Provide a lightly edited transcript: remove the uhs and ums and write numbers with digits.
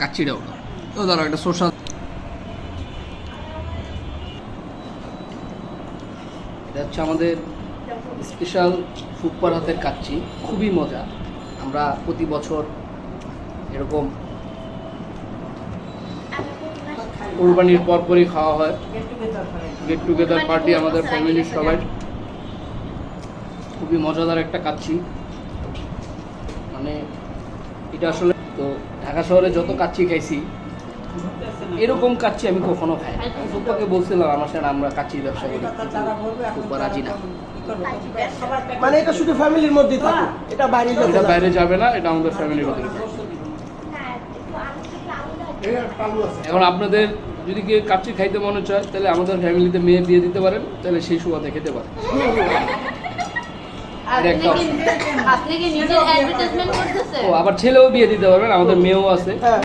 কাচ্চিটাও তো ধরো একটা শসা। এটা হচ্ছে আমাদের স্পেশাল ফুপ্পার হাতের কাচ্চি, খুবই মজা। আমরা প্রতি বছর এরকম কুরবানির পরপরই খাওয়া হয়, গেট টুগেদার পার্টি আমাদের ফ্যামিলির সবাই। খুবই মজাদার একটা কাচ্চি, মানে এটা আসলে তো ঢাকা শহরে যত কাচ্চি খাইছি এরকম কাচ্চি আমি কখনো খাই। ফুপ্পাকে বলছিলাম আমার সাথে আমরা কাচ্চির ব্যবসা করি, ফুপ্পা রাজি না। মানে এটা শুধু ফ্যামিলির মধ্যেই থাকে, এটা বাইরে যাবে এটা না। বাইরে যাবে না, এটা আমাদের ফ্যামিলির ভিতরে। এখন আপনাদের যদি কেউ কাচ্চি খাইতে মনে চায় তাহলে আমাদের ফ্যামিলিতে মেয়ে বিয়ে দিতে পারেন, তাহলে সেই সুবাদে খেতে পারেন। আপনি কি নিজের অ্যাডভার্টাইজমেন্ট করতেছেন? ও আবার ছেলেও বিয়ে দিতে পারবেন, আমাদের মেয়েও আছে।